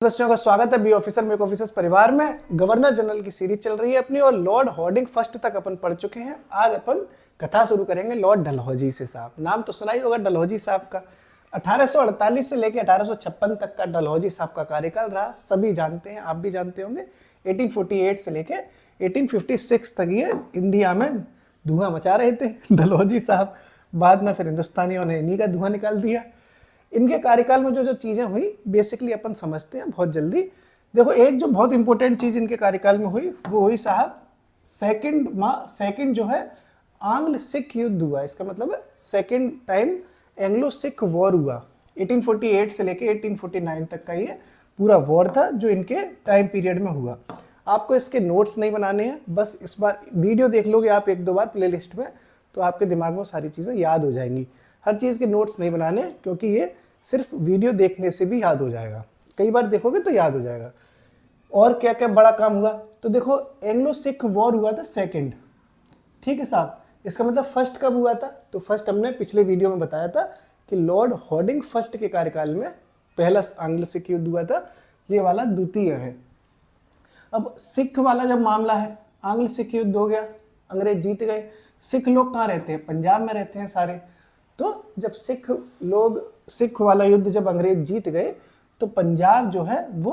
सदस्यों का स्वागत है बी ऑफिसर मेक ऑफिसर्स परिवार में। गवर्नर जनरल की सीरीज चल रही है अपनी और लॉर्ड हॉर्डिंग फर्स्ट तक अपन पढ़ चुके हैं। आज अपन कथा शुरू करेंगे लॉर्ड डलहौजी से। साहब नाम तो सुना ही होगा डलहौजी साहब का। 1848 से लेकर 1856 तक का डलहौजी साहब का कार्यकाल रहा, सभी जानते हैं, आप भी जानते होंगे। 1848 से लेकर 1856 तक ये इंडिया में धुआं मचा रहे थे डलहौजी साहब। बाद में फिर हिंदुस्तानियों ने इन्हीं का धुआं निकाल दिया। इनके कार्यकाल में जो जो चीज़ें हुई बेसिकली अपन समझते हैं बहुत जल्दी। देखो, एक जो बहुत इंपॉर्टेंट चीज़ इनके कार्यकाल में हुई वो हुई साहब सेकंड जो है आंग्ल सिख युद्ध हुआ। इसका मतलब है second time Anglo Sikh war हुआ। 1848 से लेके 1849 तक का ये पूरा वॉर था जो इनके टाइम पीरियड में हुआ। आपको इसके नोट्स नहीं बनाने हैं, बस इस बार वीडियो देख लोगे आप एक दो बार प्लेलिस्ट में तो आपके दिमाग में सारी चीज़ें याद हो जाएंगी। हर चीज़ के नोट्स नहीं बनाने क्योंकि ये सिर्फ वीडियो देखने से भी याद हो जाएगा, कई बार देखोगे तो याद हो जाएगा। और क्या क्या बड़ा काम हुआ तो देखो, एंग्लो सिख वॉर हुआ था सेकंड, ठीक है साहब। इसका मतलब फर्स्ट कब हुआ था तो फर्स्ट हमने पिछले वीडियो में बताया था कि लॉर्ड हॉर्डिंग फर्स्ट के कार्यकाल में पहला आंग्ल सिख युद्ध हुआ था, ये वाला द्वितीय है। अब सिख वाला जब मामला है, आंग्ल सिख युद्ध हो गया, अंग्रेज जीत गए। सिख लोग कहाँ रहते हैं? पंजाब में रहते हैं सारे। तो जब सिख वाला युद्ध जब अंग्रेज जीत गए तो पंजाब जो है वो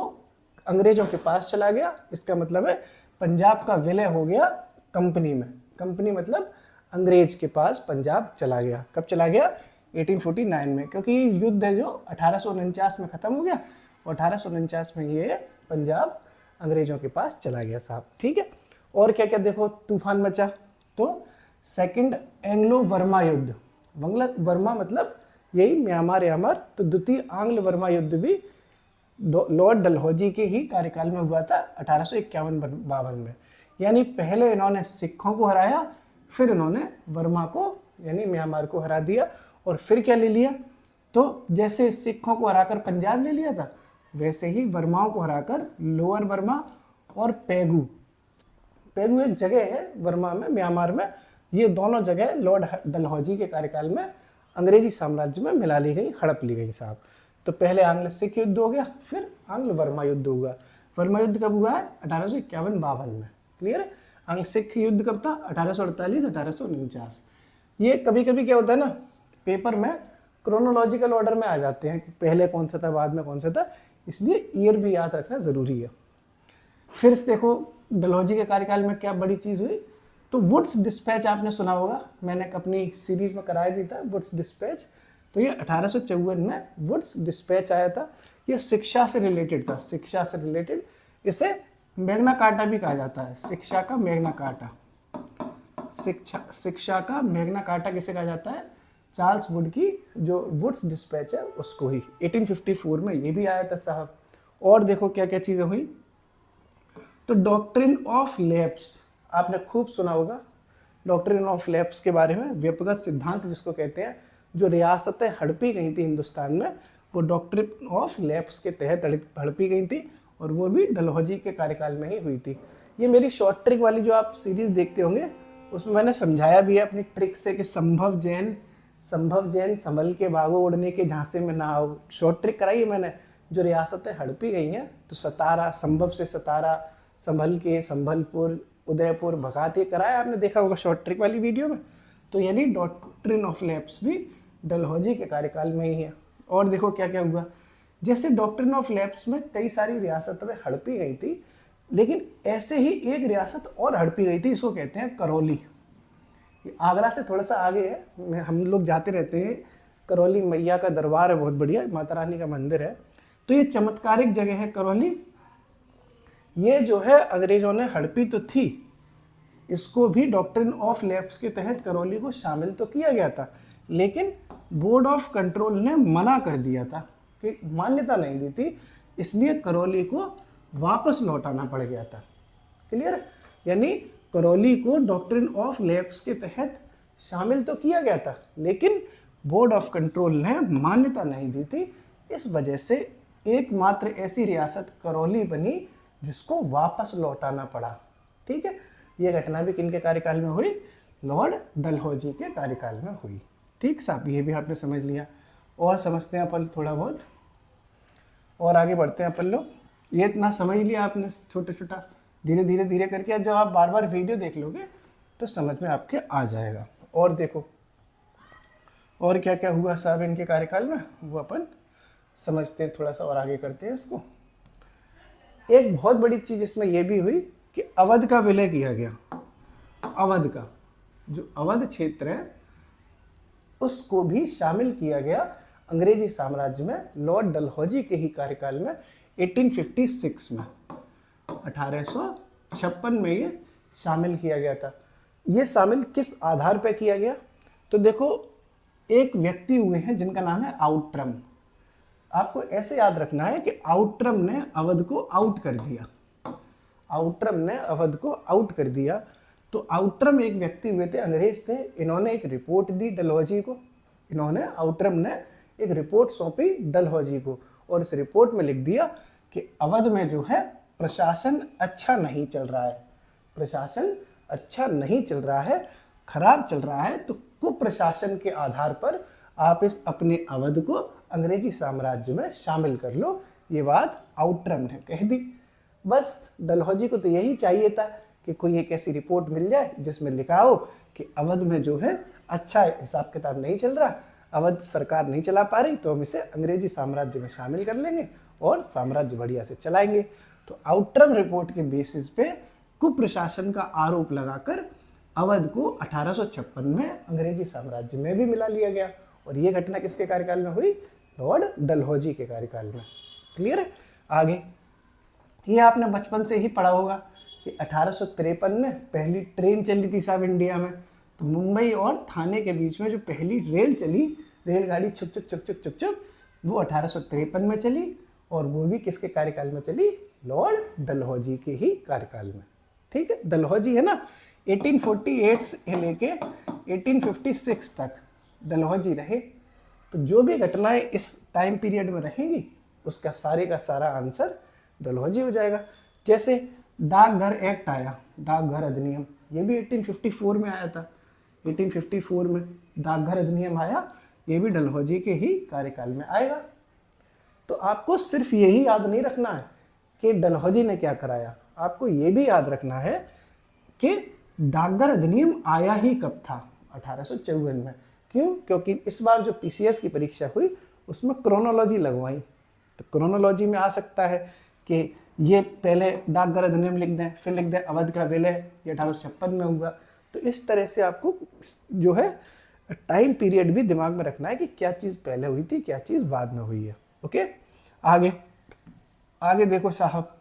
अंग्रेजों के पास चला गया। इसका मतलब है पंजाब का विलय हो गया कंपनी में। कंपनी मतलब अंग्रेज के पास पंजाब चला गया। कब चला गया? 1849 में, क्योंकि युद्ध है जो 1849 में ख़त्म हो गया और 1849 में ये पंजाब अंग्रेजों के पास चला गया साहब, ठीक है। और क्या क्या देखो तूफान मचा तो सेकंड एंग्लो वर्मा युद्ध। वर्मा मतलब यही म्यांमार यामार, तो द्वितीय आंग्ल वर्मा युद्ध भी लॉर्ड डलहौजी के ही कार्यकाल में हुआ था 1851-52 में। यानी पहले इन्होंने सिखों को हराया, फिर इन्होंने वर्मा को यानी म्यांमार को हरा दिया और फिर क्या ले लिया? तो जैसे सिखों को हराकर पंजाब ले लिया था वैसे ही वर्माओं को हराकर लोअर वर्मा और पैगू एक जगह है वर्मा में म्यांमार में, ये दोनों जगह लॉर्ड डलहौजी के कार्यकाल में अंग्रेजी साम्राज्य में मिला ली गई, हड़प ली गई साहब। तो पहले आंग्ल सिख युद्ध हो गया, फिर आंग्ल वर्मा युद्ध हुआ। वर्मा युद्ध कब हुआ है? 1851-52 में, क्लियर है। आंग्ल सिख युद्ध कब था? 1848-1849। ये कभी कभी क्या होता है ना, पेपर में क्रोनोलॉजिकल ऑर्डर में आ जाते हैं कि पहले कौन सा था बाद में कौन सा था, इसलिए ईयर भी याद रखना ज़रूरी है। फिर देखो डलहौजी के कार्यकाल में क्या बड़ी चीज़ हुई तो वुड्स डिस्पैच आपने सुना होगा, मैंने अपनी सीरीज में कराया भी था वुड्स डिस्पैच। तो ये 1854 में वुड्स डिस्पैच आया था। ये शिक्षा से रिलेटेड था, शिक्षा से रिलेटेड। इसे मैग्ना कार्टा भी कहा जाता है, शिक्षा का मैग्ना कार्टा। शिक्षा का मैग्ना कार्टा किसे कहा जाता है? चार्ल्स वुड की जो वुड्स डिस्पैच है उसको ही। 1854 में ये भी आया था साहब। और देखो क्या क्या चीज़ें हुई तो डॉक्ट्रिन ऑफ लैप्स आपने खूब सुना होगा। डॉक्ट्रिन ऑफ लैप्स के बारे में, व्यक्तिगत सिद्धांत जिसको कहते हैं, जो रियासतें हड़पी गई थी हिंदुस्तान में वो डॉक्ट्रिन ऑफ लैप्स के तहत हड़पी गई थी और वो भी डलहौजी के कार्यकाल में ही हुई थी। ये मेरी शॉर्ट ट्रिक वाली जो आप सीरीज देखते होंगे उसमें मैंने समझाया भी है अपनी ट्रिक से कि संभव जैन संभल के भागो उड़ने के झांसे में ना आओ। शॉर्ट ट्रिक कराई है मैंने। जो रियासतें हड़पी गई हैं तो सतारा, संभव से सतारा, संभल के संभलपुर, उदयपुर, भगाती कराया, आपने देखा होगा शॉर्ट ट्रिक वाली वीडियो में। तो यानी डॉक्ट्रिन ऑफ लैप्स भी डलहौजी के कार्यकाल में ही है। और देखो क्या क्या हुआ, जैसे डॉक्ट्रिन ऑफ लैप्स में कई सारी रियासतें हड़पी गई थी, लेकिन ऐसे ही एक रियासत और हड़पी गई थी, इसको कहते हैं करौली। आगरा से थोड़ा सा आगे है, हम लोग जाते रहते हैं। करौली मैया का दरबार है, बहुत बढ़िया, माता रानी का मंदिर है। तो ये चमत्कारिक जगह है करौली। ये जो है अंग्रेजों ने हड़पी तो थी, इसको भी डॉक्ट्रिन ऑफ लैप्स के तहत करौली को शामिल तो किया गया था, लेकिन बोर्ड ऑफ कंट्रोल ने मना कर दिया था कि मान्यता नहीं दी थी, इसलिए करौली को वापस लौटाना पड़ गया था, क्लियर। यानी करौली को डॉक्ट्रिन ऑफ लैप्स के तहत शामिल तो किया गया था लेकिन बोर्ड ऑफ कंट्रोल ने मान्यता नहीं दी थी। इस वजह से एकमात्र ऐसी रियासत करौली बनी जिसको वापस लौटाना पड़ा, ठीक है। यह घटना भी किनके कार्यकाल में हुई? लॉर्ड डलहौजी के कार्यकाल में हुई, ठीक साहब। ये भी आपने समझ लिया। और समझते हैं अपन थोड़ा बहुत, और आगे बढ़ते हैं अपन लोग। ये इतना समझ लिया आपने छोटा छोटा, धीरे धीरे धीरे करके जब आप बार बार वीडियो देख लोगे तो समझ में आपके आ जाएगा। और देखो और क्या क्या हुआ साहब इनके कार्यकाल में, वो अपन समझते हैं, थोड़ा सा और आगे करते हैं इसको। एक बहुत बड़ी चीज इसमें यह भी हुई कि अवध का विलय किया गया। अवध का जो अवध क्षेत्र है उसको भी शामिल किया गया अंग्रेजी साम्राज्य में लॉर्ड डलहौजी के ही कार्यकाल में 1856 में, 1856 में ये शामिल किया गया था। ये शामिल किस आधार पर किया गया, तो देखो एक व्यक्ति हुए हैं जिनका नाम है आउट्रम। आपको ऐसे याद रखना है कि आउट्रम ने अवध को आउट कर दिया, आउट्रम ने अवध को आउट कर दिया। तो आउट्रम एक व्यक्ति हुए थे, अंग्रेज थे, इन्होंने एक रिपोर्ट दी डलहौजी को, इन्होंने आउट्रम ने एक रिपोर्ट सौंपी डलहौजी को और इस रिपोर्ट में लिख दिया कि अवध में जो है प्रशासन अच्छा नहीं चल रहा है, प्रशासन अच्छा नहीं चल रहा है, खराब चल रहा है, तो कुप्रशासन के आधार पर आप इस अपने अवध को अंग्रेजी साम्राज्य में शामिल कर लो। ये बात आउट्रम ने कह दी। बस डलहौजी को तो यही चाहिए था कि कोई एक ऐसी रिपोर्ट मिल जाए जिसमें लिखा हो कि अवध में जो है अच्छा हिसाब किताब नहीं चल रहा, अवध सरकार नहीं चला पा रही, तो हम इसे अंग्रेजी साम्राज्य में शामिल कर लेंगे और साम्राज्य बढ़िया से चलाएंगे। तो आउट्रम रिपोर्ट के बेसिस पे कुप्रशासन का आरोप लगाकर अवध को 1856 में अंग्रेजी साम्राज्य में भी मिला लिया गया। और ये घटना किसके कार्यकाल में हुई, लॉर्ड डलहौजी के कार्यकाल में। क्लियर है। आगे ये आपने बचपन से ही पढ़ा होगा कि 1853 में पहली ट्रेन चली थी साहब इंडिया में। तो मुंबई और थाने के बीच में जो पहली रेल चली, रेलगाड़ी छुक छुक छुक छुक छुक छुक, वो 1853 में चली और वो भी किसके कार्यकाल में चली, लॉर्ड डलहौजी के ही कार्यकाल में। ठीक है, डलहौजी है ना, 1848 से लेके 1856 तक डलहौजी रहे। तो जो भी घटनाएं इस टाइम पीरियड में रहेंगी उसका सारे का सारा आंसर डलहौजी हो जाएगा। जैसे डाकघर एक्ट आया, डाकघर अधिनियम, ये भी 1854 में आया था। 1854 में डाकघर अधिनियम आया, ये भी डलहौजी के ही कार्यकाल में आएगा। तो आपको सिर्फ यही याद नहीं रखना है कि डलहौजी ने क्या कराया, आपको ये भी याद रखना है कि डाकघर अधिनियम आया ही कब था, 1854 में। क्यों? क्योंकि इस बार जो पीसीएस की परीक्षा हुई उसमें क्रोनोलॉजी लगवाई। तो क्रोनोलॉजी में आ सकता है कि ये पहले डाकघर अधिनियम लिख दें, फिर लिख दें अवध का विलय, ये 1856 में हुआ। तो इस तरह से आपको जो है टाइम पीरियड भी दिमाग में रखना है कि क्या चीज़ पहले हुई थी, क्या चीज़ बाद में हुई है। ओके, आगे आगे देखो साहब,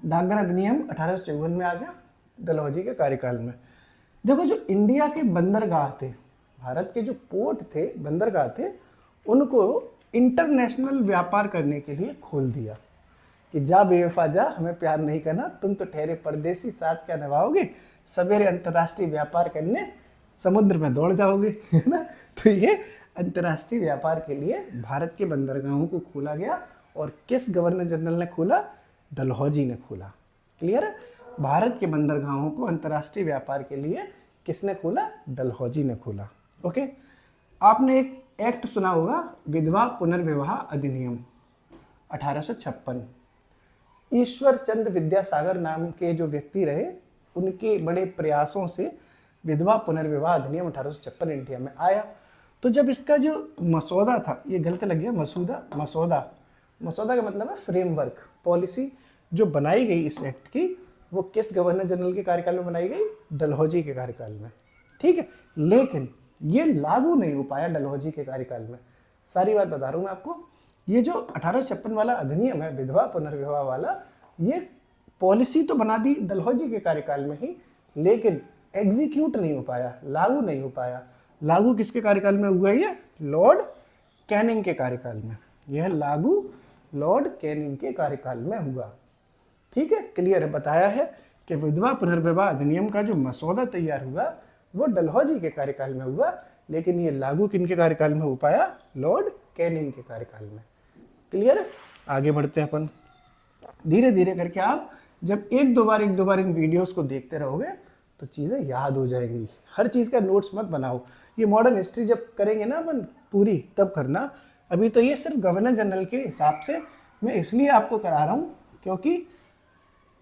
डाकघर अधिनियम 1854 में आ गया डलहौजी के कार्यकाल में। देखो जो इंडिया के बंदरगाह थे, भारत के जो पोर्ट थे, बंदरगाह थे, उनको इंटरनेशनल व्यापार करने के लिए खोल दिया कि जा बेवफा जा, हमें प्यार नहीं करना, तुम तो ठहरे परदेसी, साथ क्या निभाओगे, सवेरे अंतर्राष्ट्रीय व्यापार करने समुद्र में दौड़ जाओगे, है ना। तो ये अंतर्राष्ट्रीय व्यापार के लिए भारत के बंदरगाहों को खोला गया। और किस गवर्नर जनरल ने खोला, डलहौजी ने खोला। क्लियर है, भारत के बंदरगाहों को अंतर्राष्ट्रीय व्यापार के लिए किसने खोला, डलहौजी ने खोला। ओके, आपने एक एक्ट सुना होगा, विधवा पुनर्विवाह अधिनियम 1856। ईश्वर चंद्र विद्यासागर नाम के जो व्यक्ति रहे, उनके बड़े प्रयासों से विधवा पुनर्विवाह अधिनियम 1856 इंडिया में आया। तो जब इसका जो मसौदा था, ये गलत लग गया, मसौदा, मसौदा का मतलब है फ्रेमवर्क, पॉलिसी जो बनाई गई इस एक्ट की, वो किस गवर्नर जनरल के कार्यकाल में बनाई गई, डलहौजी के कार्यकाल में। ठीक है, लेकिन ये लागू नहीं हो पाया डलहौजी के कार्यकाल में। सारी बात बता रहा हूँ मैं आपको। ये जो 1856 वाला अधिनियम है, विधवा पुनर्विवाह वाला, ये पॉलिसी तो बना दी डलहौजी के कार्यकाल में ही, लेकिन एग्जीक्यूट नहीं हो पाया, लागू नहीं हो पाया। लागू किसके कार्यकाल में हुआ, ये लॉर्ड कैनिंग के कार्यकाल में। यह लागू लॉर्ड कैनिंग के कार्यकाल में हुआ। ठीक है, क्लियर है, बताया है कि विधवा पुनर्विवाह अधिनियम का जो मसौदा तैयार हुआ वो डलहौजी के कार्यकाल में हुआ, लेकिन ये लागू किनके कार्यकाल में हो पाया, लॉर्ड कैनिंग के कार्यकाल में। क्लियर है, आगे बढ़ते हैं अपन धीरे धीरे करके। आप जब एक दो बार इन वीडियोस को देखते रहोगे तो चीज़ें याद हो जाएंगी। हर चीज़ का नोट्स मत बनाओ, ये मॉडर्न हिस्ट्री जब करेंगे ना अपन पूरी तब करना। अभी तो ये सिर्फ गवर्नर जनरल के हिसाब से मैं इसलिए आपको करा रहा हूँ क्योंकि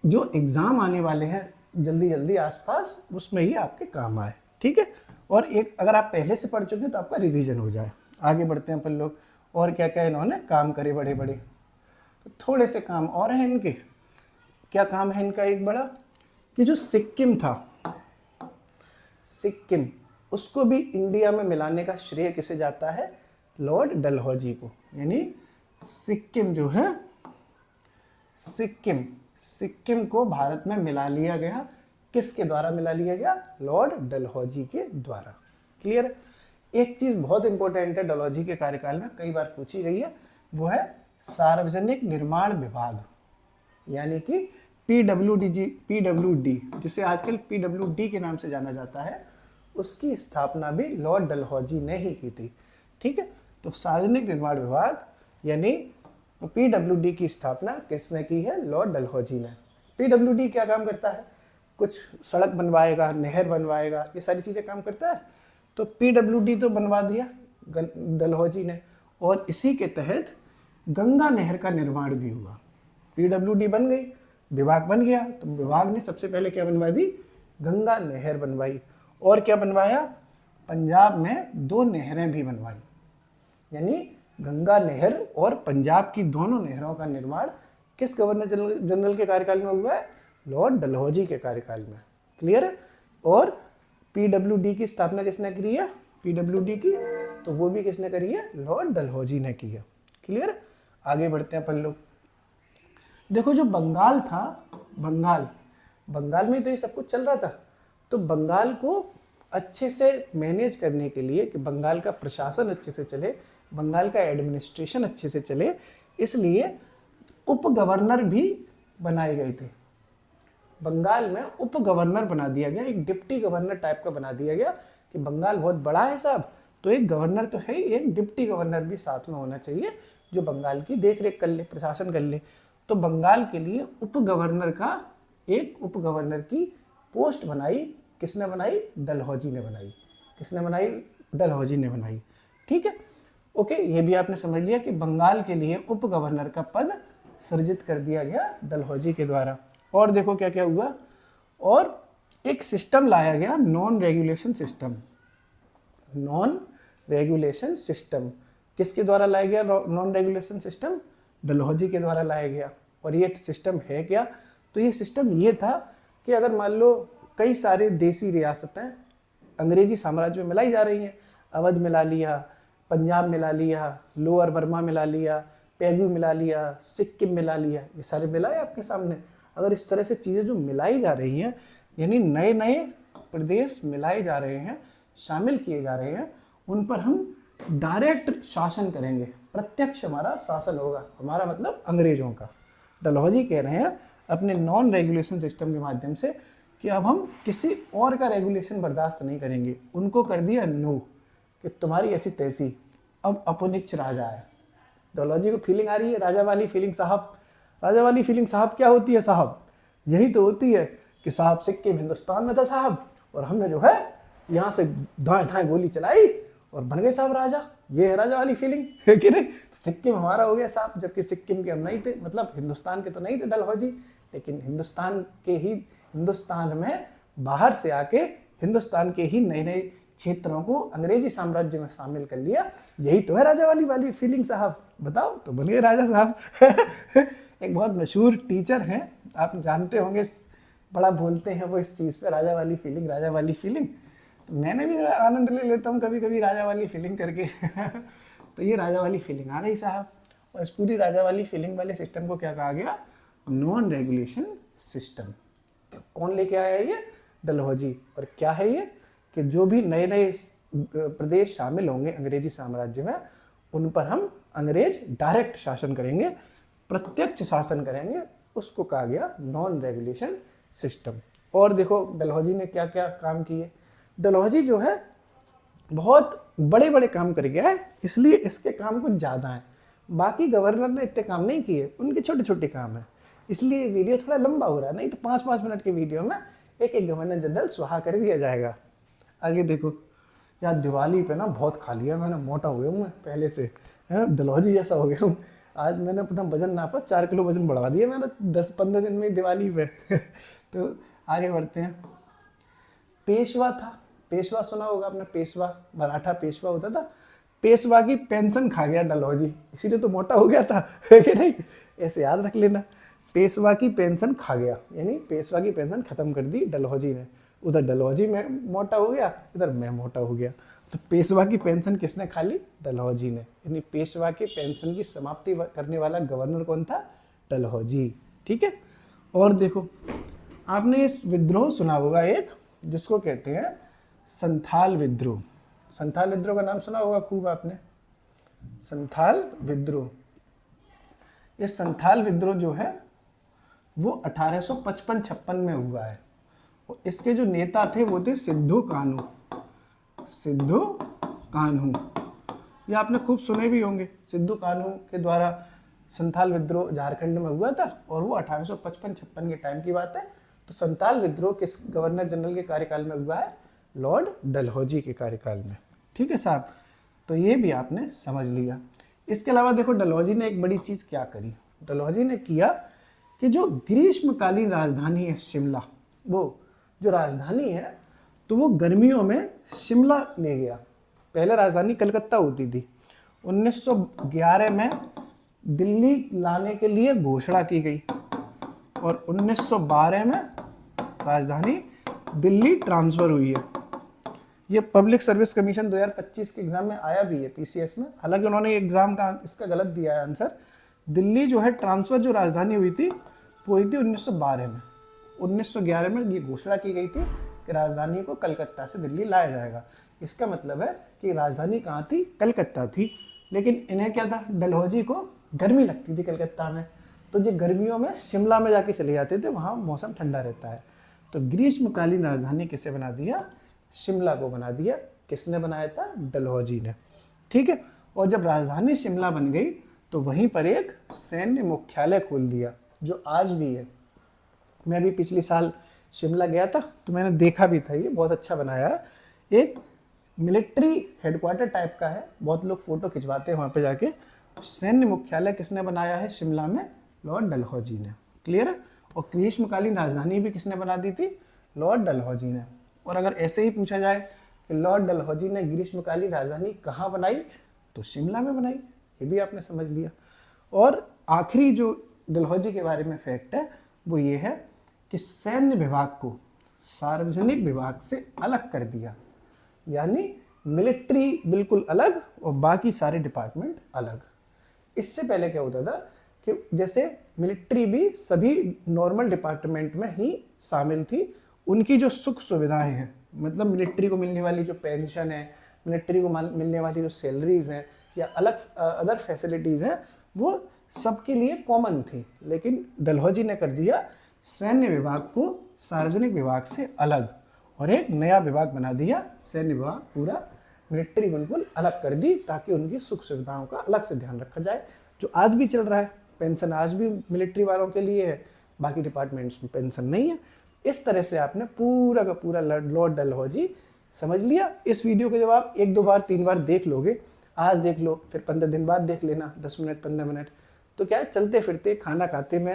जो एग्ज़ाम आने वाले हैं जल्दी जल्दी आसपास, उसमें ही आपके काम आए, ठीक है। और एक अगर आप पहले से पढ़ चुके हैं तो आपका रिवीजन हो जाए। आगे बढ़ते हैं अपन लोग, और क्या क्या इन्होंने काम करे बड़े बड़े। तो थोड़े से काम और हैं इनके। क्या काम है इनका एक बड़ा, कि जो सिक्किम था, सिक्किम, उसको भी इंडिया में मिलाने का श्रेय किसे जाता है? लॉर्ड डलहौजी को। यानी सिक्किम जो है, सिक्किम को भारत में मिला लिया गया। किसके द्वारा मिला लिया गया? लॉर्ड डलहौजी के द्वारा। क्लियर है? एक चीज बहुत इंपॉर्टेंट है डलहौजी के कार्यकाल में, कई बार पूछी गई है, वो है सार्वजनिक निर्माण विभाग, यानी कि पीडब्ल्यूडी, जिसे आजकल पीडब्ल्यूडी के नाम से जाना जाता है, उसकी स्थापना भी लॉर्ड डलहौजी ने ही की थी। ठीक है, तो सार्वजनिक निर्माण विभाग यानी पीडब्ल्यूडी की स्थापना किसने की है? लॉर्ड डलहौजी ने। पीडब्ल्यूडी क्या काम करता है? कुछ सड़क बनवाएगा, नहर बनवाएगा, ये सारी चीज़ें काम करता है। तो पीडब्ल्यूडी तो बनवा दिया डलहौजी ने, और इसी के तहत गंगा नहर का निर्माण भी हुआ। पीडब्ल्यूडी बन गई, विभाग बन गया, तो विभाग ने सबसे पहले क्या बनवा दी? गंगा नहर बनवाई। और क्या बनवाया? पंजाब में 2 नहरें भी बनवाई। यानी गंगा नहर और पंजाब की दोनों नहरों का निर्माण किस गवर्नर जनरल के कार्यकाल में हुआ है? लॉर्ड डलहौजी के कार्यकाल में। क्लियर है? और पीडब्ल्यूडी की स्थापना किसने करी है? पीडब्ल्यूडी की, तो वो भी किसने करी है? लॉर्ड डलहौजी ने की है। क्लियर? आगे बढ़ते हैं अपन लोग। देखो जो बंगाल था, बंगाल में तो ये सब कुछ चल रहा था, तो बंगाल को अच्छे से मैनेज करने के लिए, कि बंगाल का प्रशासन अच्छे से चले, बंगाल का एडमिनिस्ट्रेशन अच्छे से चले, इसलिए उप गवर्नर भी बनाए गए थे। बंगाल में उप गवर्नर बना दिया गया, एक डिप्टी गवर्नर टाइप का बना दिया गया, कि बंगाल बहुत बड़ा है साहब, तो एक गवर्नर तो है ही, एक डिप्टी गवर्नर भी साथ में होना चाहिए जो बंगाल की देख रेख कर ले, प्रशासन कर ले। तो बंगाल के लिए उप गवर्नर का, एक उप गवर्नर की पोस्ट बनाई। किसने बनाई? डलहौजी ने बनाई। किसने बनाई? डलहौजी ने बनाई। ठीक है, ओके, ये भी आपने समझ लिया कि बंगाल के लिए उप गवर्नर का पद सृजित कर दिया गया डलहौजी के द्वारा। और देखो क्या क्या हुआ, और एक सिस्टम लाया गया, non regulation system. Non regulation system किसके द्वारा लाया गया? नॉन रेगुलेशन सिस्टम डलहौजी के द्वारा लाया गया। और ये सिस्टम है क्या? तो ये सिस्टम ये था कि अगर मान लो कई सारे देसी रियासतें अंग्रेजी साम्राज्य में मिलाई जा रही हैं, अवध मिला लिया, पंजाब मिला लिया, लोअर बर्मा मिला लिया, पेगू मिला लिया, सिक्किम मिला लिया, ये सारे मिलाए आपके सामने। अगर इस तरह से चीज़ें जो मिलाई जा रही हैं, यानी नए नए प्रदेश मिलाए जा रहे हैं, शामिल किए जा रहे हैं, उन पर हम डायरेक्ट शासन करेंगे, प्रत्यक्ष हमारा शासन होगा, हमारा मतलब अंग्रेजों का। डलहौजी कह रहे हैं अपने नॉन रेगुलेशन सिस्टम के माध्यम से कि अब हम किसी और का रेगुलेशन बर्दाश्त नहीं करेंगे। उनको कर दिया नो, कि तुम्हारी ऐसी तैसी, अब अपनिच्छ राजा है। डलहौजी को फीलिंग आ रही है राजा वाली फीलिंग साहब। राजा वाली फीलिंग साहब क्या होती है साहब? यही तो होती है कि साहब सिक्किम हिंदुस्तान में था साहब, और हमने जो है यहाँ से दाएं दाएं गोली चलाई और बन गए साहब राजा। ये है राजा वाली फीलिंग, है कि नहीं? सिक्किम हमारा हो गया साहब, जबकि सिक्किम के हम नहीं थे, मतलब हिंदुस्तान के तो नहीं थे डलहौजी, लेकिन हिंदुस्तान में बाहर से आके हिंदुस्तान के ही नए नए क्षेत्रों को अंग्रेजी साम्राज्य में शामिल कर लिया। यही तो है राजा वाली फीलिंग साहब। बताओ, तो बन गए राजा साहब। एक बहुत मशहूर टीचर हैं, आप जानते होंगे, बड़ा बोलते हैं वो इस चीज़ पे, राजा वाली फीलिंग, राजा वाली फीलिंग। तो मैंने भी आनंद ले लेता हूँ कभी कभी राजा वाली फीलिंग करके। तो ये राजा वाली फीलिंग आ गई साहब। और इस पूरी राजा वाली फीलिंग वाले सिस्टम को क्या कहा गया? Non regulation system. कौन लेके आया ये? डलहौजी। और क्या है ये? कि जो भी नए नए प्रदेश शामिल होंगे अंग्रेजी साम्राज्य में, उन पर हम अंग्रेज डायरेक्ट शासन करेंगे, प्रत्यक्ष शासन करेंगे, उसको कहा गया नॉन रेगुलेशन सिस्टम। और देखो डलहौजी ने क्या क्या काम किए। डलहौजी जो है बहुत बड़े बड़े काम कर गया है, इसलिए इसके काम कुछ ज़्यादा हैं। बाकी गवर्नर ने इतने काम नहीं किए, उनके छोटे छोटे काम हैं, इसलिए वीडियो थोड़ा लंबा हो रहा है। नहीं तो 5-5 मिनट के वीडियो में एक एक गवर्नर जनरल सुहा कर दिया जाएगा। आगे देखो यार, दिवाली पे ना बहुत खा लिया मैंने, मोटा हो गया हूँ मैं पहले से, डलहौजी जैसा हो गया हूँ। आज मैंने अपना वजन नापा, 4 किलो वजन बढ़वा दिया मैंने 10-15 दिन में ही दिवाली पे। तो आगे बढ़ते हैं। पेशवा था, पेशवा सुना होगा आपने, पेशवा, मराठा पेशवा होता था। पेशवा की पेंशन खा गया डलहौजी, इसीलिए तो मोटा हो गया था, है कि नहीं, ऐसे याद रख लेना। पेशवा की पेंशन खा गया, यानी पेशवा की पेंशन खत्म कर दी डलहौजी ने। उधर डलहौजी में मोटा हो गया, इधर मैं मोटा हो गया। तो पेशवा की पेंशन किसने खा ली? डलहौजी ने। यानी पेशवा के पेंशन की समाप्ति करने वाला गवर्नर कौन था? डलहौजी। ठीक है। और देखो, आपने इस विद्रोह सुना होगा एक, जिसको कहते हैं संथाल विद्रोह। संथाल विद्रोह का नाम सुना होगा खूब आपने, संथाल विद्रोह। ये संथाल विद्रोह जो है वो 1855-56 में हुआ है। और इसके जो नेता थे वो थे सिद्धू कान्हू। सिद्धू कान्हू, ये आपने खूब सुने भी होंगे। सिद्धू कान्हू के द्वारा संथाल विद्रोह झारखंड में हुआ था और वो 1855-56 के टाइम की बात है। तो संथाल विद्रोह किस गवर्नर जनरल के कार्यकाल में हुआ है? लॉर्ड डलहौजी के कार्यकाल में। ठीक है साहब, तो ये भी आपने समझ लिया। इसके अलावा देखो, डलहौजी ने एक बड़ी चीज़ क्या करी। डलहौजी ने किया कि जो ग्रीष्मकालीन राजधानी है शिमला, वो जो राजधानी है तो वो गर्मियों में शिमला ले गया। पहले राजधानी कलकत्ता होती थी। 1911 में दिल्ली लाने के लिए घोषणा की गई और 1912 में राजधानी दिल्ली ट्रांसफ़र हुई है। ये पब्लिक सर्विस कमीशन 2025 के एग्जाम में आया भी है, पीसीएस में। हालांकि उन्होंने एग्जाम का इसका गलत दिया है आंसर। दिल्ली जो है ट्रांसफ़र जो राजधानी हुई थी वो हुई थी 1912 में। 1911 में ये घोषणा की गई थी कि राजधानी को कलकत्ता से दिल्ली लाया जाएगा। इसका मतलब है कि राजधानी कहाँ थी? कलकत्ता थी। लेकिन इन्हें क्या था, डलहौजी को गर्मी लगती थी कलकत्ता में, तो जो गर्मियों में शिमला में जाके चले जाते थे, वहाँ मौसम ठंडा रहता है। तो ग्रीष्मकालीन राजधानी किसे बना दिया? शिमला को बना दिया। किसने बनाया था? डलहौजी ने। ठीक है। और जब राजधानी शिमला बन गई तो वहीं पर एक सैन्य मुख्यालय खोल दिया, जो आज भी है। मैं भी पिछले साल शिमला गया था तो मैंने देखा भी था, ये बहुत अच्छा बनाया है। एक मिलिट्री हेडक्वार्टर टाइप का है, बहुत लोग फोटो खिंचवाते हैं वहाँ पे जाके। सैन्य मुख्यालय किसने बनाया है शिमला में? लॉर्ड डलहौजी ने। क्लियर है। और ग्रीष्मकालीन राजधानी भी किसने बना दी थी? लॉर्ड डलहौजी ने। और अगर ऐसे ही पूछा जाए कि लॉर्ड डलहौजी ने ग्रीष्मकालीन राजधानी कहाँ बनाई, तो शिमला में बनाई। ये भी आपने समझ लिया। और आखिरी जो डलहौजी के बारे में फैक्ट है वो ये है कि सैन्य विभाग को सार्वजनिक विभाग से अलग कर दिया। यानी मिलिट्री बिल्कुल अलग और बाकी सारे डिपार्टमेंट अलग। इससे पहले क्या होता था कि जैसे मिलिट्री भी सभी नॉर्मल डिपार्टमेंट में ही शामिल थी। उनकी जो सुख सुविधाएं हैं, मतलब मिलिट्री को मिलने वाली जो पेंशन है, मिलिट्री को मिलने वाली जो सैलरीज हैं या अलग अदर फैसिलिटीज़ हैं, वो सबके लिए कॉमन थी। लेकिन डलहौजी ने कर दिया सैन्य विभाग को सार्वजनिक विभाग से अलग और एक नया विभाग बना दिया, सैन्य विभाग। पूरा मिलिट्री बिल्कुल अलग कर दी ताकि उनकी सुख सुविधाओं का अलग से ध्यान रखा जाए, जो आज भी चल रहा है। पेंशन आज भी मिलिट्री वालों के लिए है, बाकी डिपार्टमेंट्स में पेंशन नहीं है। इस तरह से आपने पूरा का पूरा लॉर्ड डलहौजी समझ लिया। इस वीडियो को जब आप 1-2 बार 3 बार देख लोगे, आज देख लो, फिर 15 दिन बाद देख लेना, 10 मिनट 15 मिनट, तो क्या है, चलते फिरते खाना खाते में,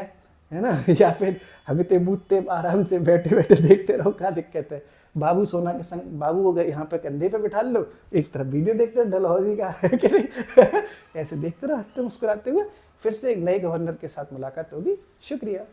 है ना, या फिर हगते मूतते आराम से बैठे बैठे देखते रहो, क्या दिक्कत है। बाबू सोना के संग बाबू हो गए, यहाँ पे कंधे पे बिठा लो, एक तरफ वीडियो देखते रहो डलहौजी का, है कि नहीं। ऐसे देखते रहो हंसते मुस्कुराते हुए। फिर से एक नए गवर्नर के साथ मुलाकात होगी। शुक्रिया।